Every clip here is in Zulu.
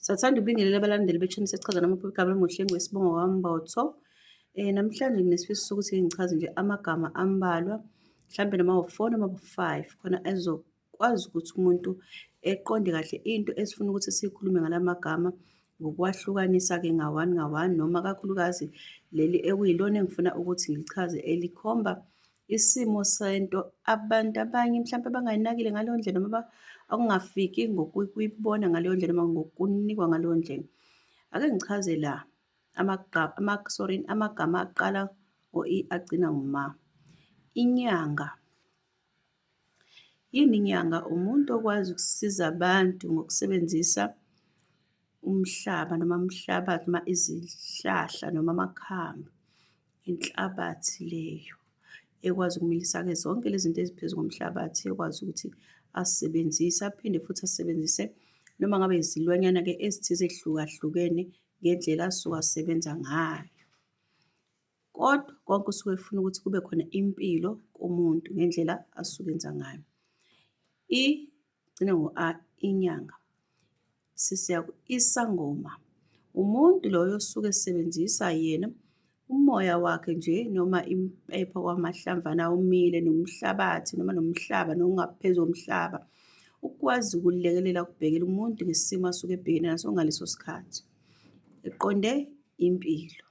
Sathanda ukubingelela abalandeli be-channel Siyachaza noma igama elinguHlengiwe Sibongo Wambotho. Namhlanje nginesifiso sokuthi ngichaze nje amagama ambalwa, mhlampe noma u-4 noma u-5 khona ezokwazi ukuthi umuntu eqonde kahle into esifuna ukuthi siyikhulume ngalamagama ngokwahlukanisa-ke nga-one nga-one, noma kakhulukazi leli ekuyilona engifuna ukuthi ngilichaze elikhomba isimo sento abantu abanye mhlampe abangayinakile ngaleyo ndlela noma okungafiki ngokuyibona ngaleyo ndlela noma ngokunikwa ngaleyo ndlela. Ake ngichaze la amagama aqala ngo-I agcina ngo-ma. Inyanga. Yini inyanga? Umuntu okwazi ukusiza abantu ngokusebenzisa umhlaba noma umhlabathi noma izihlahla noma amakhambi, inhlabathi leyo ekwazi ukumilisa-ke zonke lezi zinto eziphezu komhlabathi, ekwazi ukuthi asebenzise, aphinde futhi asebenzise noma ngabe izilwanyana-ke ezithize ehlukahlukene ngendlela asuke asebenza ngayo. Kodwa konke usuke efuna ukuthi kube khona impilo kumuntu ngendlela asuke enza ngayo. Igcina ngo-A, inyanga. Sisiya isangoma. Umuntu loyo osuke esebenzisa yena umoya wakhe nje noma impepho kwamahlamvana awomile nomhlabathi noma nomhlaba nokungaphezu komhlaba, ukwazi ukulekelela ukubhekela umuntu ngesimo asuke ebhekene naso ngaleso sikhathi eqonde impilo.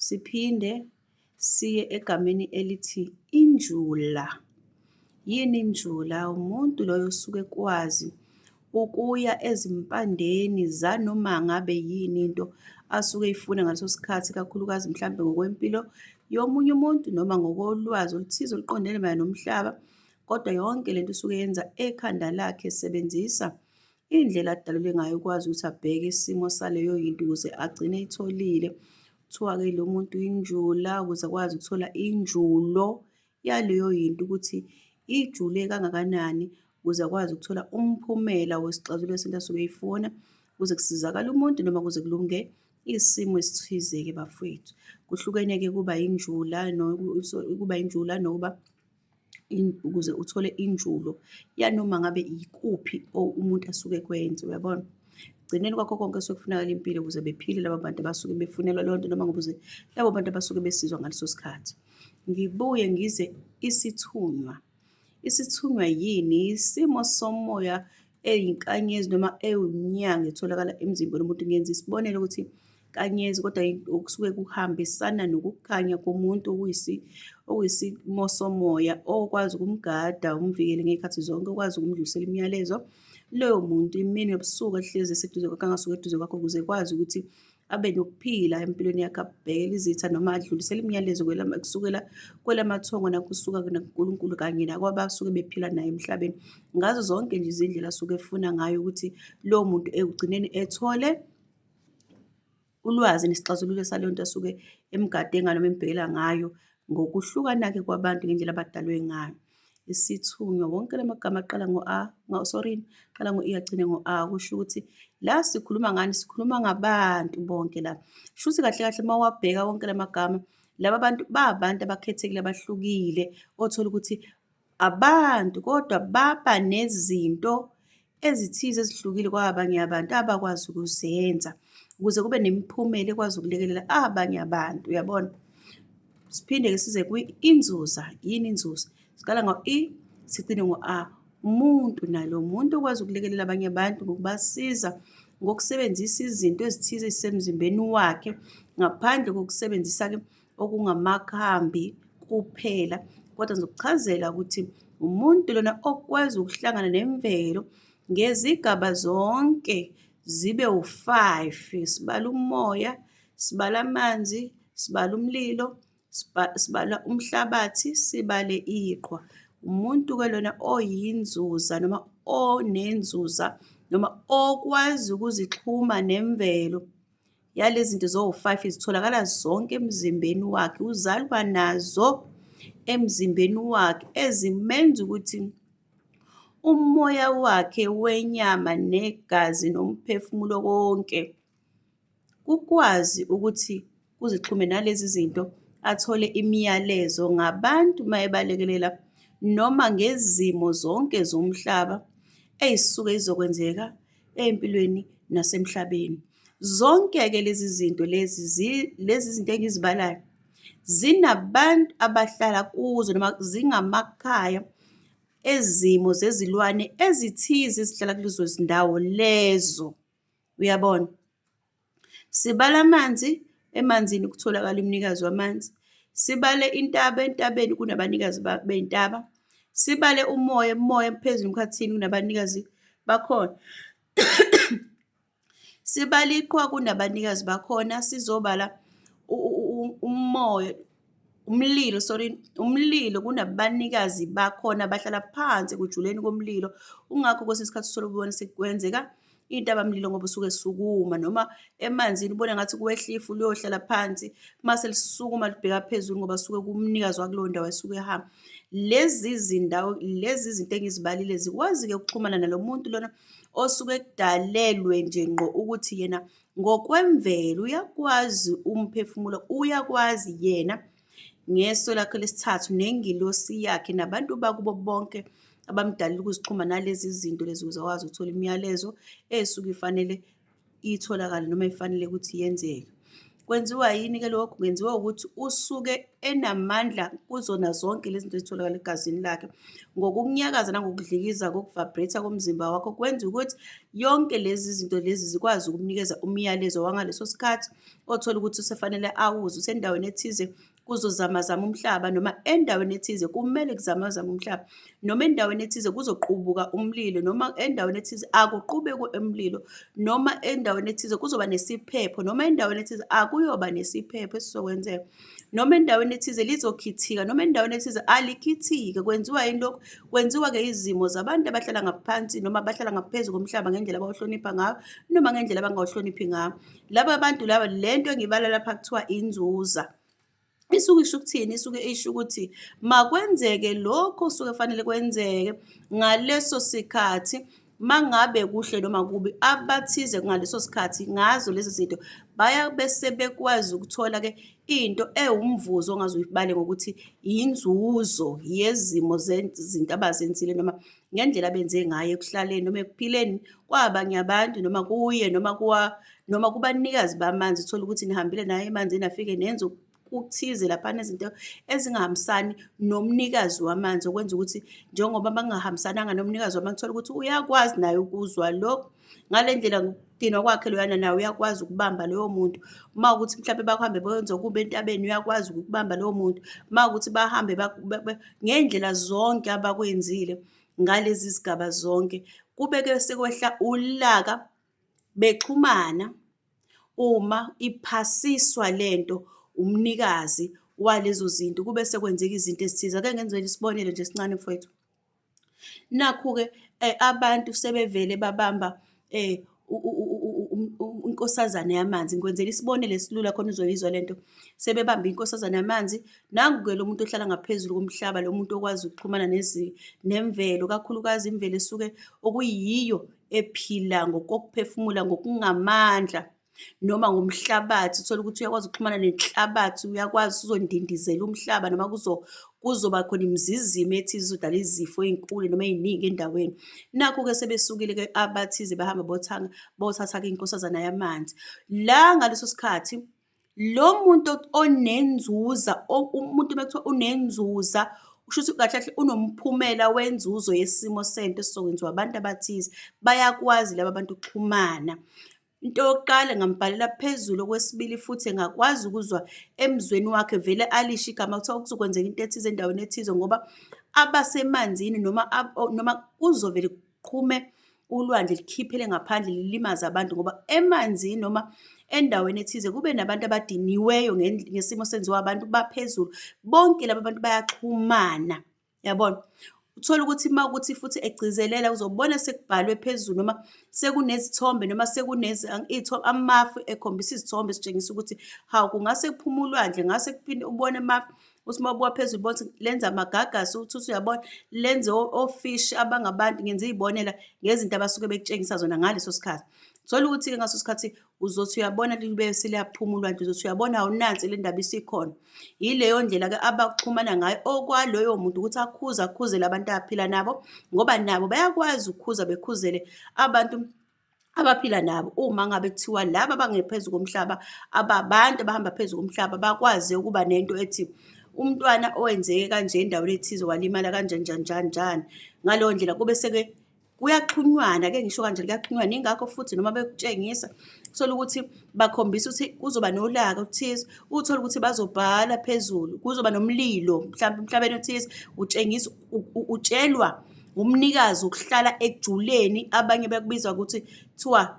Siphinde siye egameni elithi injula. Yini injula? Umuntu loyo osuke ekwazi ukuya ezimpandeni zanoma ngabe yini into asuke eyifuna ngaleso sikhathi, kakhulukazi mhlampe ngokwempilo yomunye umuntu noma ngokolwazi oluthize oluqondene mayelana nomhlaba. Kodwa yonke lento usuke yenza ekhanda lakhe esebenzisa indlela adalelwe ngayo ukwazi ukuthi abheke isimo saleyo yinto ukuze agcine eyitholile. Kuthiwa-ke lo muntu injula ukuze akwazi ukuthola injulo yaleyo yinto ukuthi ijule kangakanani ukuze akwazi ukuthola umphumela wesixazululo sento asuke eyifuna ukuze kusizakale umuntu noma kuze kulunge isimo esithize-ke bafowethu. Kuhlukene-ke kuba injula nokuba ukuze uthole injulo yanoma ngabe ikuphi umuntu asuke ekwenza, uyabona? Ekugcineni kwakho konke suke kufunakala impilo ukuze bephile labo bantu abasuke befunelwa leyo nto noma ukuze labo bantu abasuke besizwa ngaleso sikhathi. Ngibuye ngize isithunywa. Isithunywa yini? Isimo somoya eyinkanyezi noma ewunyanga etholakala emzimbeni womuntu. Ngenza isibonelo ukuthi nkanyezi kodwa okusuke kuhambisana nokukhanya komuntu okuyisimo somoya okwazi ukumgada, umvikele ngey'khathi zonke, okwazi ukumdlulisela imiyalezo. Loyo muntu imini nobusuku ehlezi eseduze kwakho, angasuke eduze kwakho ukuze ekwazi ukuthi abe nokuphila empilweni yakhe, abhekele izitha noma adlulisele imiyalezo kusukela kwelamathongo nakusuka kuNkulunkulu kanye nakwabasuke bephila naye emhlabeni. Ngazo zonke nje izindlela asuke efuna ngayo ukuthi lowo muntu ekugcineni ethole ulwazi nesixazululo saleyo nto asuke emgade ngayo noma embhekela ngayo ngokuhlukana-ke kwabantu ngendlela abadalwe ngayo. Isithunywa, wonke la magama aqala aqala ngo-I agcine ngo-A, kusho ukuthi la sikhuluma ngani? Sikhuluma ngabantu bonke la. Shuthi kahle kahle uma wabheka wonke la magama, laba bantu babantu abakhethekile abahlukile, othola ukuthi abantu kodwa baba nezinto ezithize ezihlukile kwabanye abantu abakwazi ukuzenza ukuze kube nemiphumela ekwazi ukulekelela abanye abantu, uyabona? Siphinde-ke size inzuza. Yini inzuza? Siqala ngo-I sigcine ngo-A. Umuntu nalo muntu okwazi ukulekelela abanye abantu ngokubasiza ngokusebenzisa izinto ezithize ezisemzimbeni wakhe ngaphandle kokusebenzisa-ke okungamakhambi kuphela, kodwa ngizokuchazela ukuthi umuntu lona okwazi ukuhlangana nemvelo ngezigaba zonke zibe u-5. Sibala umoya, sibala amanzi, sibala umlilo, sibala umhlabathi, sibale iqhwa. Umuntu-ke lona oyinzuza noma onenzuza noma okwazi ukuzixhuma nemvelo yalezi zinto zo-5 zitholakala zonke emzimbeni wakhe, uzalwa nazo emzimbeni wakhe ezimenza ukuthi umoya wakhe wenyama negazi nomphefumulo konke kukwazi ukuthi kuzixhume nalezi zinto, athole imiyalezo ngabantu uma ebalekelela noma ngezimo zonke zomhlaba ey'suke zizokwenzeka empilweni nasemhlabeni. Zonke-ke lezi zinto lezi zinto engizibalayo zinabantu abahlala kuzo noma zingamakhaya ezimo zezilwane ezithize ezihlala kulezo zindawo lezo. Uyabona? Sibala amanzi, emanzini kutholakala umnikazi wamanzi. Sibale intaba, entabeni kunabanikazi bey'ntaba. Sibale umoya, emoya phezulu emkhathini kunabanikazi bakhona. Sibale iqhwa, kunabanikazi bakhona. Sizobala umoya, umlilo, umlilo kunabanikazi bakhona abahlala phansi ekujuleni komlilo. Kungakho kwesinye isikhathi uthole ukubona sekwenzeka intabamlilo ngoba usuke sukuma, noma emanzini ubona ngathi kuwehla ifu liyohlala phansi, mase lisukuma libheka phezulu ngoba suke kumnikazi wakuleyo ndawo esuke ehamba. Lezi zindawo, lezi zinto engizibalile zikwazi-ke ukuxhumana nalo muntu lona osuke ekudalelwe nje ngqo ukuthi yena ngokwemvelo uyakwazi umphefumulo, uyakwazi yena ngeso lakhe lesithathu nengilosi yakhe nabantu bakubo bonke abamdalile ukuzixhuma nalezi zinto lezi ukuze akwazi ukuthola imiyalezo esuke ifanele itholakale noma ifanele ukuthi yenzeke. Kwenziwa yini-ke lokhu? Kwenziwa ukuthi usuke enamandla kuzona zonke lezi zinto ezitholakala egazini lakhe. Ngokukunyakaza nangokudlikiza koku-vibrate-a komzimba wakho kwenza ukuthi yonke lezi zinto lezi zikwazi ukumnikeza umyalezo wangaleso sikhathi othola ukuthi usefanele awuze usendaweni ethize kuzozamazama umhlaba, noma endaweni ethize kumele kuzamazame umhlaba, noma endaweni ethize kuzoqubuka umlilo, noma endaweni ethize akuqubeke umlilo, noma endaweni ethize kuzoba nesiphepho, noma endaweni ethize akuyoba nesiphepho esizokwenzeka, noma endaweni ethize lizokhithika, noma endaweni ethize alikhithike. Kwenziwa yini lokhu? Kwenziwa-ke izimo zabantu abahlala ngaphansi noma abahlala ngaphezu komhlaba ngendlela abawuhlonipha ngayo noma ngendlela abangawuhloniphi ngayo. Laba bantu laba, lento engibala lapha kuthiwa inzuza. Isuke isho ukuthini? Isuke isho ukuthi makwenzeke lokho osuke fanele kwenzeke ngaleso sikhathi, mangabe kuhle noma kubi, abathize ngaleso sikhathi ngazo lezi zinto bese bekwazi ukuthola-ke into ewumvuzo ongaze uyibale ngokuthi inzuzo yezimo zezinto abazenzile noma ngendlela abenze ngayo ekuhlaleni noma ekuphileni kwabanye abantu noma kuye noma kubanikazi bamanzi. Uthola ukuthi nihambile naye emanzini afike nenze ukuthize laphana izinto ezingahambisani nomnikazi wamanzi, okwenza ukuthi njengoba bangahambisananga nomnikazi wamanzi uthola ukuthi uyakwazi naye ukuzwa lokhu. Ngale ndlela ngokudinwa kwakhe loyana nawe uyakwazi ukubamba loyo muntu. Uma ukuthi mhlawumbe bahambe benze okubi entabeni uyakwazi ukubamba loyo muntu. Uma ukuthi bahambe ngendlela zonke abakwenzile ngalezi zigaba zonke, kube-ke sekwehla ulaka bexhumana uma iphasiswa lento umnikazi walezo zinto, kube sekwenzeka izinto ezithize. Ake ngenzele isibonelo nje esincane mfowethu. Nakhu-ke abantu sebevele babamba inkosazana yamanzi. Ngikwenzela isibonelo esilula khona uzoyizwa lento. Sebebamba inkosazana yamanzi, nangu-ke lo muntu ohlala ngaphezulu komhlaba, lo muntu okwazi ukuxhumana nemvelo, kakhulukazi imvelo esuke okuyiyo ephila ngokokuphefumula ngokungamandla noma ngomhlabathi. Uthola ukuthi uyakwazi ukuxhumana nenhlabathi, uyakwazi uzondindizela umhlaba noma kuzoba khona imizizimo ethize izodala izifo ey'nkulu noma ey'ningi endaweni. Nakhu-ke sebesukile-ke abathize bahamba bothatha-ke inkosazana yamanzi. La ngaleso sikhathi lo muntu onenzuza, umuntu mekuthiwa unenzuza, kusho ukuthi kahle kahle unomphumela wenzuzo yesimo sento esizokwenziwa abantu abathize. Bayakwazi laba bantu ukuxhumana. Into yokuqala ngambhalela phezulu, okwesibili futhi engakwazi ukuzwa emzweni wakhe vele alisho igama kuthiwa kuzokwenzeka into ethize endaweni ethize, ngoba abasemanzini noma kuzovele kuqhume ulwandle likhiphele ngaphandle lilimaze abantu, ngoba emanzini noma endaweni ethize kube nabantu abadiniweyo ngesimo senziwa abantu baphezulu. Bonke laba bantu bayaxhumana, yabona. Uthola ukuthi uma ukuthi futhi egcizelela uzobona sekubhalwe phezulu noma sekunezithombe noma amafu ekhombisa izithombe ezitshengisa ukuthi hawu kungase kuphume ulwandle, ngase kuphinde ubone amafu. Uthi uma ubuka phezulu ubona ukuthi lenze amagagasi, uthi uyabona lenze ofishi abangabantu. Ngenza iy'bonela ngezinto abasuke bekutshengisa zona ngaleso sikhathi. Thola ukuthi-ke ngaso sikhathi uzothi uyabona libe seliyaphuma ulwandle, uzothi uyabona hawu nansi le ndaba isikhona. Yileyo ndlela-ke abaxhumana ngayo okwaloyo muntu ukuthi akhuze labantu abaphila nabo, ngoba nabo bayakwazi ukukhuza bekhuzele abantu abaphila nabo uma ngabe kuthiwa laba abangephezu komhlaba abantu abahamba phezu komhlaba bakwazi ukuba nento ethi umntwana owenzeke kanje endaweni ethize walimala kanjani njani njani njani. Ngaleyo ndlela kube seke kuyaxhunywana, ake ngisho kanjalo, kuyaxhunywana. Ingakho futhi noma bekutshengisa uthole ukuthi bakhombisa ukuthi kuzoba nolaka oluthize, uthole ukuthi bazobhala phezulu, kuzoba nomlilo mhlawumbe emhlabeni othize, utshengisa utshelwa umnikazi ukuhlala ekujuleni, abanye bakubiza ukuthi kuthiwa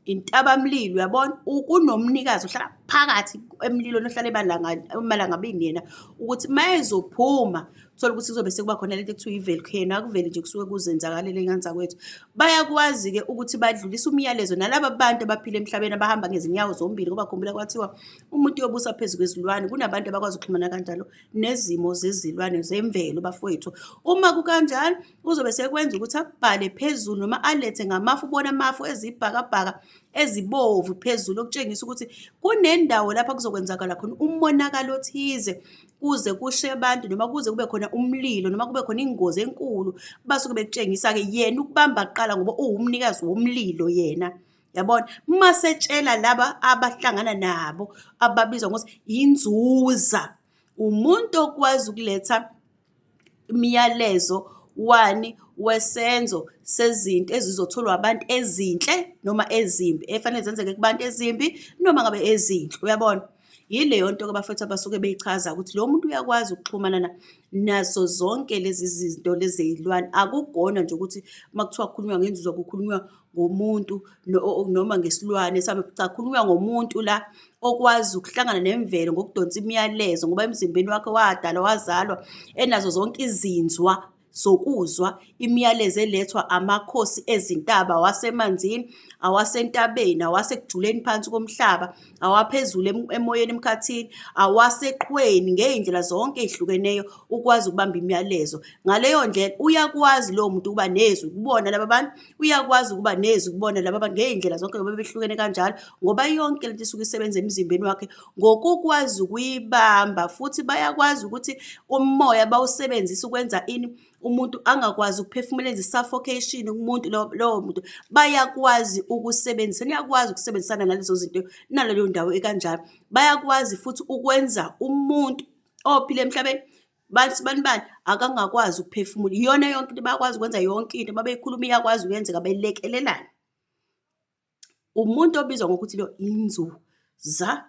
intabamlilo, uyabona? Kunomnikazi ohlala phakathi emlilweni ohlala emalangabini yena, ukuthi uma ezophuma uthole ukuthi kuzobe sekuba khona lento ekuthiwa i-volcano. Akuvele nje kusuke kuzenzakalele nganzakwethu. Bayakwazi-ke ukuthi badlulise umyalezo nalaba bantu abaphila emhlabeni abahamba ngezinyawo zombili, ngoba khumbula kwathiwa umuntu uyobusa phezu kwezilwane. Kunabantu abakwazi ukuxhumana kanjalo nezimo zezilwane zemvelo, bafowethu. Uma kukanjalo uzobe sekwenza ukuthi akubhale phezulu noma alethe ngamafu, ubona amafu ezibhakabhaka ezibovu phezulu, okutshengisa ukuthi kunendawo lapha kuzokwenzakala khona umonakalo othize, kuze kushe abantu noma kuze kube khona umlilo noma kube khona ingozi enkulu. Basuke bekutshengisa-ke yena ukubamba kuqala ngoba uwumnikazi womlilo yena, yabona? Masetshela laba abahlangana nabo ababizwa ngokuthi inzuza, umuntu okwazi ukuletha imiyalezo wesenzo sezinto ezizotholwa abantu ezinhle noma ezimbi, efanele zenzeke kubantu ezimbi noma ngabe ezinhle, uyabona? Yileyo nto-ke bafethu abasuke beyichaza ukuthi lo muntu uyakwazi ukuxhumana nazo zonke lezi zinto lezi ey'lwane. Akukona nje ukuthi uma kuthiwa kukhulunywa ngenzuzo kukhulunywa ngomuntu noma ngesilwane, cha, kukhulunywa ngomuntu la okwazi ukuhlangana nemvelo ngokudonsa imiyalezo, ngoba emzimbeni wakhe wadalwa wazalwa enazo zonke izinzwa zokuzwa imiyalezo elethwa amakhosi ezintaba, awasemanzini, awasentabeni, awasekujuleni phansi komhlaba, awaphezulu emoyeni emkhathini, awaseqhweni, ngey'ndlela zonke ey'hlukeneyo ukwazi ukubamba imiyalezo. Ngaleyo ndlela uyakwazi lowo muntu ukuba nezwi ukubona laba bantu, uyakwazi ukuba nezwi ukubona laba bantu ngey'ndlela zonke ngoba behlukene kanjalo, ngoba yonke lento isuke isebenza emzimbeni wakhe ngokukwazi ukuyibamba. Futhi bayakwazi ukuthi umoya bawusebenzise ukwenza ini, umuntu angakwazi ukuphefumula, suffocation kumuntu lowo muntu bayakwazi ukusebenzisa, niyakwazi ukusebenzisana nalezo zinto naleyo ndawo ekanjalo. Bayakwazi futhi ukwenza umuntu ophila emhlabeni bani akangakwazi ukuphefumula. Iyona yonke into bayakwazi ukwenza yonke into, uma beyikhuluma iyakwazi ukuyenzeka, belekelelana. Umuntu obizwa ngokuthi lo inzuza,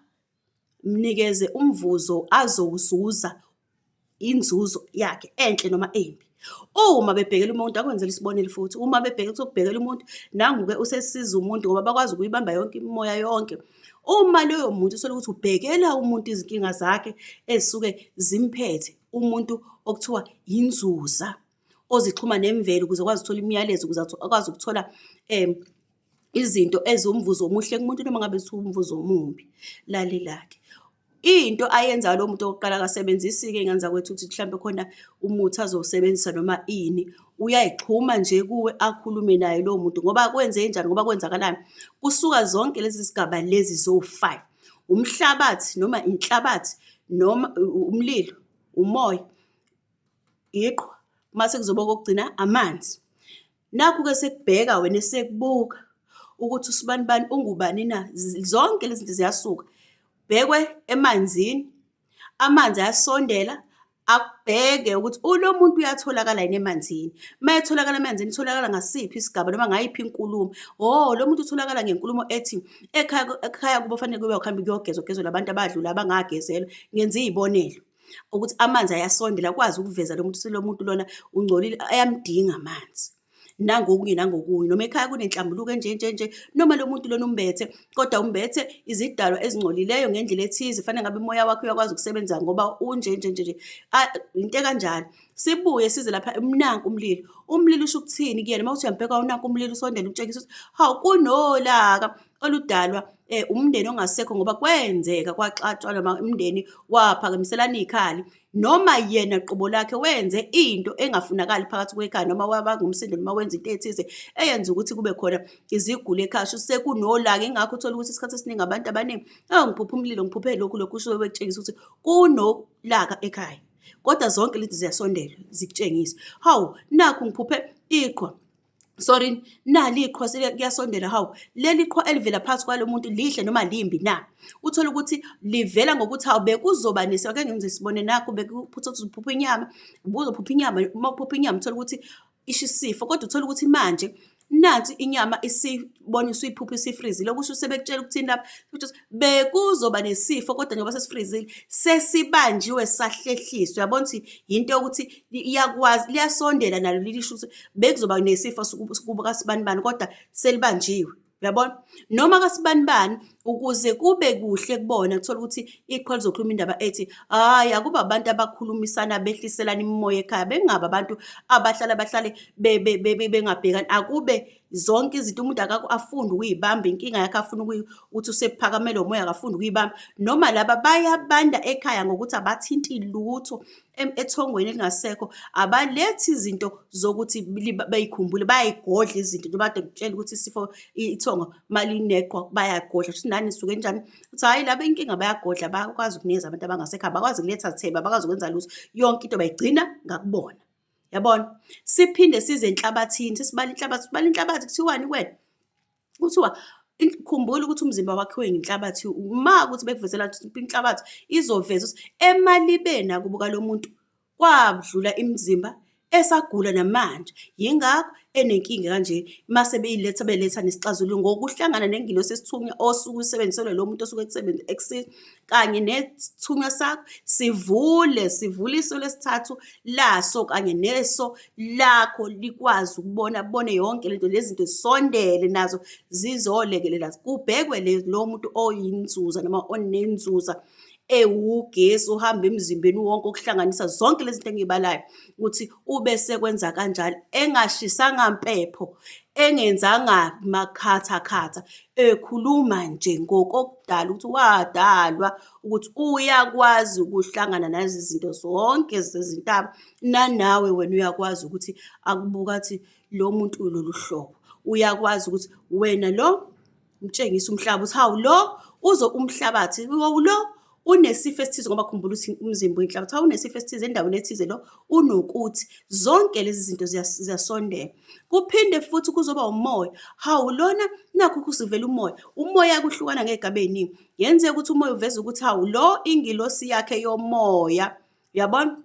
mnikeze umvuzo azowuzuza, inzuzo yakhe enhle noma embi. Uma bebhekela umuntu, akwenzela isibonelo futhi, uma bebhekela ukuthi ukubhekela umuntu, nangu-ke usesiza umuntu ngoba bakwazi ukuyibamba yonke imimoya yonke. Uma loyo muntu uthole ukuthi ubhekela umuntu izinkinga zakhe ezisuke zimphethe, umuntu okuthiwa inzuza ozixhuma nemvelo ukuze akwazi ukuthola imiyalezo, ukuze akwazi ukuthola izinto eziwumvuzo omuhle kumuntu noma ngabe umvuzo omumbi. Lalela-ke into ayenzayo lo muntu okokuqala, akasebenzisi-ke ngenza kwethu ukuthi mhlambe khona umuthi azowusebenzisa noma ini, uyayixhuma nje kuwe akhulume naye lowo muntu. Ngoba kwenze njani? Ngoba kwenzakalani? Kusuka zonke lezi zigaba lezi zo-5, umhlabathi noma inhlabathi noma umlilo, umoya, iqhwa, mase kuzoba okokugcina amanzi. Nakhu-ke sekubheka wena esekubuka ukuthi usibani ungubani na, zonke lezi zinto ziyasuka. Bhekwe emanzini, amanzi ayasondela, akubheke ukuthi ulo muntu uyatholakala yini emanzini. Uma etholakala emanzini, itholakala ngasiphi isigaba noma ngayiphi inkulumo. Lo muntu utholakala ngenkulumo ethi ekhaya kubo fanele kube ukuhambe kuyogezwa labantu abadlula abangagezelwa. Ngenza iy'bonelo ukuthi amanzi ayasondela, akwazi ukuveza lo muntu ukuthi lo muntu lona ungcolile, ayamdinga amanzi. Nangokunye noma ekhaya kunenhlambuluko enje noma lo muntu lona umbethe, kodwa umbethe izidalwa ezingcolileyo ngendlela ethize, fanele ngabe umoya wakhe uyakwazi ukusebenza ngoba unje into ekanjalo. Sibuye size lapha, nanku umlilo usho ukuthini kuyena? Uma uthi uyambheka nanku umlilo usondele, utshengisa ukuthi hawu, kunolaka oludalwa umndeni ongasekho ngoba kwenzeka kwaxatshwa noma umndeni waphakamiselana iy'khali, noma yena qobo lakhe wenze into engafunakali phakathi kwekhaya, noma wabanga umsindo noma wenza into ethize eyenza ukuthi kube khona iziguli ekhaya. Sekunolaka, ingakho uthola ukuthi isikhathi esiningi abantu abaningi ngiphuphe umlilo, ngiphuphe lokhu kusho bekutshengisa ukuthi kunolaka ekhaya, kodwa zonke lezi ziyasondela zikutshengisa, hawu, nakhu ngiphuphe iqhwa, sorry, nali iqhwa kuyasondela, hawu leli qhwa elivela phansi kwalo muntu lihle noma limbi na? Uthole ukuthi livela ngokuthi hawu bekuzoba nesifo. Ake ngenze isibone, nakho bekuphutha ukuthi uphupha inyama, ubuzophupha inyama, uma uphupha inyama uthole ukuthi isho isifo, kodwa uthole ukuthi manje nansi inyama isibona usuyiphupha isifrizile, okusho sebekutshela ukuthini lapha ukuthi bekuzoba nesifo kodwa njengoba sesifrizile sesibanjiwe sahlehliswa. Uyabona ukuthi into yokuthi iyakwazi liyasondela nalo lilisho ukuthi bekuzoba nesifo kuba kasibanibani kodwa selibanjiwe. Uyabona? Noma kasibanibani ukuze kube kuhle kubona kuthola ukuthi iqhwa lizokhuluma indaba ethi hayi akuba abantu abakhulumisana behliselana imimoya ekhaya, bengaba abantu abahlale bengabhekani. Akube zonke izinto umuntu afunde ukuyibamba inkinga yakhe, afuna ukuthi usephakamela umoya, akafunde ukuyibamba. Noma laba bayabanda ekhaya ngokuthi abathinti lutho ethongweni elingasekho, abalethi izinto zokuthi bayikhumbule, bayayigodla izinto njengoba kade ngikutshela ukuthi isifo ithonga malineqhwa bayagodla. Futhi nani nisuke njani uthi hhayi laba inkinga bayagodla, bakwazi ukunikeza abantu abangasekho, abakwazi ukuletha theba, abakwazi ukwenza lutho, yonke into bayigcina ngakubona. Yabona? Siphinde size enhlabathini, sesibala inhlabathi, sibala inhlabathi kuthiwani kuwena? Kuthiwa khumbula ukuthi umzimba wakhiwe ngenhlabathi. Ma ukuthi bekuvezela ukuthi inhlabathi izoveza ukuthi emalibeni akubuka lo muntu kwadlula imizimba esagula namanje, yingakho enenkinga kanje. Mase beletha nesixazululo ngokuhlangana nengilosi esithunywa osuke usebenziselwe lo muntu osuke ekusiza kanye nesithunywa sakho, sivule iso lesithathu laso kanye neso lakho likwazi ukubona yonke lento, lezi zinto zisondele nazo zizolekelela, kubhekwe lo muntu oyinzuza noma onenzuza ewugesi ohamba emzimbeni wonke, okuhlanganisa zonke lezi zinto engiyibalayo, ukuthi ube sekwenza kanjalo, engashisanga mpepho, engenzanga makhathakhatha, ekhuluma nje ngokokudala ukuthi wadalwa ukuthi uyakwazi ukuhlangana nazi zinto zonke zezintaba. Nanawe wena uyakwazi ukuthi akubuka athi lo muntu ulolu hlobo, uyakwazi ukuthi wena lo mtshengisa umhlaba ukuthi hawu lo umhlabathi lo unesifo esithize, ngoba khumbula ukuthi umzimba uyinhlabathi. Unesifo esithize endaweni ethize, lo unokuthi. Zonke lezi zinto ziyasondela. Kuphinde futhi kuzoba umoya, hawu lona nakho kusivela umoya kuhlukana ngey'gaba ey'ningi. Yenzeka ukuthi umoya uveza ukuthi hawu lo ingilosi yakhe yomoya, uyabona,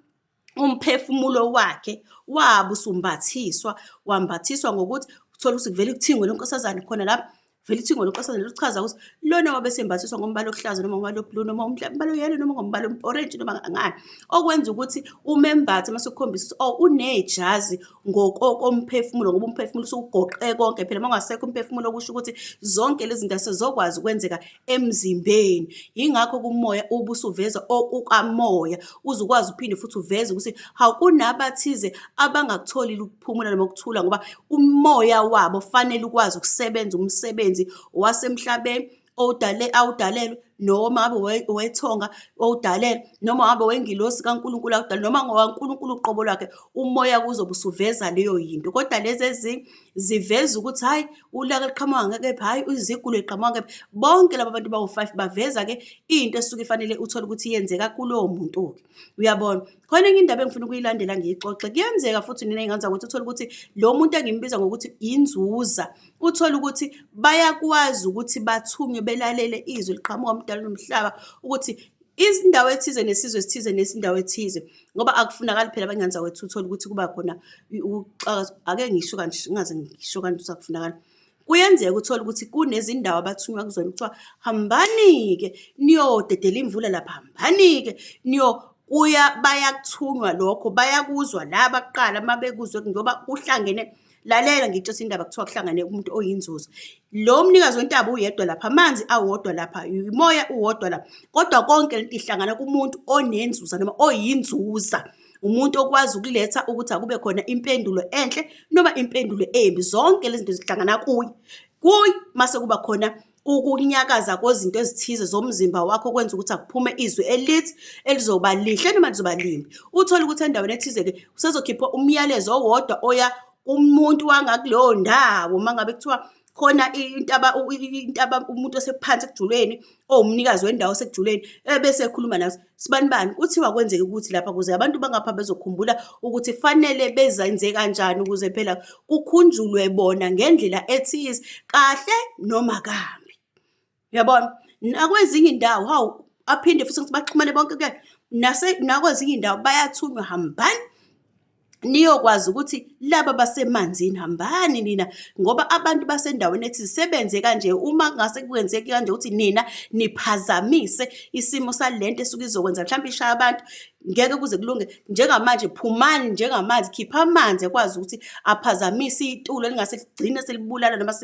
umphefumulo wakhe wabe usumbathiswa, wambathiswa ngokuthi uthola ukuthi kuvele kuthingwe lenkosazane khona lapha, vele ithingwe lenkosazane luchaza ukuthi lona wabe sembathiswa ngombala okuhlaza noma ngombala oblue noma umbala oyelo noma ngombala orange noma ngani, okwenza ukuthi umembathe mase ukukhombisa ukuthi unejazi ngokomphefumulo, ngoba umphefumulo usugoqe konke phela. Mangasekho umphefumulo kusho ukuthi zonke lezi zinto asezokwazi ukwenzeka emzimbeni. Yingakho kumoya ubusuveza okukamoya, uzukwazi uphinde futhi uveze ukuthi hawu kunabathize abangakutholi ukuphumula noma ukuthula, ngoba umoya wabo fanele ukwazi ukusebenza umsebenzi wasemhlabeni awudalelwe, noma ngabe owethonga owudalelwe, noma ngabe wengilosi kaNkulunkulu awudalelwe, noma ngowaNkulunkulu uqobo lwakhe, umoya kuzobe usuveza leyo yinto. Kodwa lezi ezinye ziveza ukuthi hhayi ulaka liqhamuka ngakephi, hhayi izigulo liqhamuka ngakephi. Bonke laba bantu bawu-5 baveza-ke into esuke ifanele uthole ukuthi yenzeka kulowo muntu-ke. Uyabona? Khona enye indaba engifuna ukuyilandela ngiyixoxe. Kuyenzeka futhi nina ey'ngane zakwethu uthole ukuthi lo muntu engimbiza ngokuthi inzuza, uthole ukuthi bayakwazi ukuthi bathunywe belalele izwi liqhamuka umdali nomhlaba ukuthi izindawo ethize nesizwe esithize nesindawo ethize, ngoba akufunakali phela abangane zakwethu uthole ukuthi kuba khona ake ngisho kanje, ngingaze ngisho kanti ukuthi akufunakali. Kuyenzeka uthole ukuthi kunezindawo abathunywa kuzona kuthiwa hambani-ke niyodedela imvula lapha, hambani-ke bayakuthunywa lokho, bayakuzwa laba kuqala uma bekuzwe njengoba kuhlangene. Lalela ngitshela indaba kuthiwa kuhlangane umuntu oyinzuza. Lo mnikazi wentaba uyedwa lapha, amanzi awodwa lapha, umoya uwodwa lapha, kodwa konke lento ihlangana kumuntu onenzuza noma oyinzuza. Umuntu okwazi ukuletha ukuthi akube khona impendulo enhle noma impendulo embi. Zonke lezi zinto zihlangana kuye mase kuba khona ukunyakaza kwezinto ezithize zomzimba wakho, kwenza ukuthi akuphume izwi elithi elizoba lihle noma lizoba limbi. Uthole ukuthi endaweni ethize-ke usezokhipha umyalezo owodwa oya umuntu wangakuleyo ndawo. Uma ngabe kuthiwa khona intaba umuntu osephansi ekujuleni owumnikazi wendawo osekujuleni ebese ekhuluma nathi, sibanibani kuthiwa kwenzeke ukuthi lapha, ukuze abantu bangapha bezokhumbula ukuthi fanele bezenze kanjani ukuze phela kukhunjulwe bona ngendlela ethize, kahle noma kambi. Uyabona? Nakwezinye indawo, hawu, aphinde futhi ukuthi baxhumane bonke-ke nakwezinye indawo bayathunywa, hambani niyokwazi ukuthi laba basemanzini, hambani nina ngoba abantu basendaweni ethize sebenze kanje. Uma ngase kwenzeke kanje ukuthi nina niphazamise isimo salento esuke izokwenza mhlawumbe ishaya abantu, ngeke kuze kulunge. Njengamanje phumani njengamanzi, khipha amanzi akwazi ukuthi aphazamise itulo elingase ligcine selibulala noma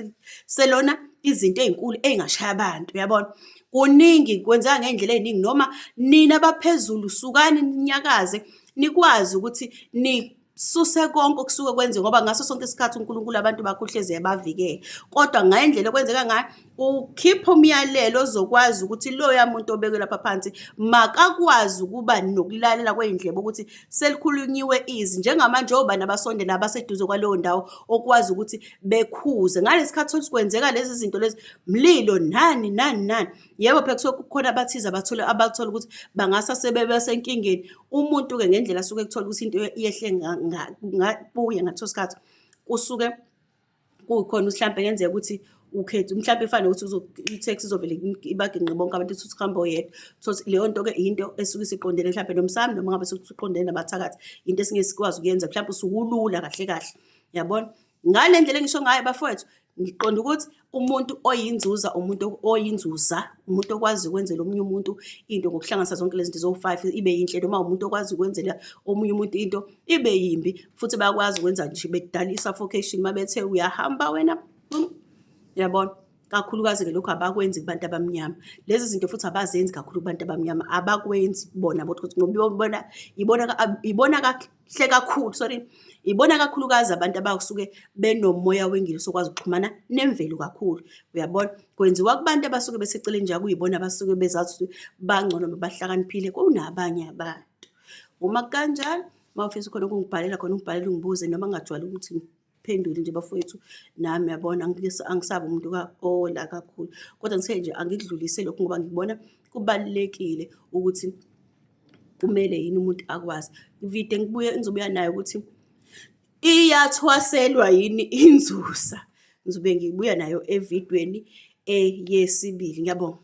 selona izinto ey'nkulu ey'ngashaya abantu. Uyabona? Kuningi kwenzeka ngey'ndlela ey'ningi, noma nina abaphezulu sukani ninyakaze nikwazi ukuthi suse konke okusuke kwenziwe, ngoba ngaso sonke isikhathi uNkulunkulu abantu bakhe uhlezi ebavikela. Kodwa ngendlela okwenzeka ngayo, ukhipha umyalelo ozokwazi ukuthi loya muntu obekwe lapha phansi makakwazi ukuba nokulalela kwey'ndlebe ukuthi selikhulunyiwe izwi. Njengamanje obani abasondela abaseduze kwaleyo ndawo okwazi ukuthi bekhuze ngalesi sikhathi sokuthi kwenzeka lezi zinto lezi, mlilo nani nani nani. Yebo, phela kusuke kukhona abathize abathola ukuthi bangasa sebesenkingeni. Umuntu-ke ngendlela asuke ekuthola ukuthi into yehle kuye ngaleso sikhathi kusuke kukhona mhlampe kungenzeka ukuthi ukhethe mhlampe efana nokuthi itaxi izovele ibaginqe bonke abantu ukuthi uhambe oyedwa. So leyo nto-ke into esuke isiqondene mhlampe nomsamo, noma ngabe sekuqondene nabathakathi, into esingeke sikwazi ukuyenza, mhlampe usukulula kahle kahle. Yabona? Ngale ndlela engisho ngayo bafowethu, ngiqonda ukuthi umuntu oyinzuza, umuntu okwazi ukwenzela omunye umuntu into ngokuhlanganisa zonke lezi zinto zo-5 ibe yinhle, noma umuntu okwazi ukwenzela omunye umuntu into ibe yimbi. Futhi bayakwazi ukwenza nje bedala i-suffocation uma bethe uyahamba wena. Yabona? Kakhulukazi-ke lokhu abakwenzi kubantu abamnyama. Lezi zinto futhi abazenzi kakhulu kubantu abamnyama, abakwenzi bona ngoba ibona kahle kakhulu, ibona kakhulukazi abantu abasuke benomoya wengilosi okwazi ukuxhumana nemvelo kakhulu. Uyabona? Kwenziwa kubantu abasuke beseceleni nje, kuyibona abasuke bezazi ukuthi bangcono bahlakaniphile kunabanye abantu. Uma kanjalo, uma ufisa khona ukungibhalela khona, ungibhalele ungibuze, noma ngingajwayele ukuthi ngiphendule nje bafowethu, nami yabona angisabi umuntu ola kakhulu, kodwa ngithe nje angikudlulise lokhu ngoba ngibona kubalulekile ukuthi kumele yini umuntu akwazi. Ngivide ngizobuya nayo ukuthi iyathwaselwa yini inzusa. Ngizobe ngibuya nayo evidweni yesibili. Ngiyabonga.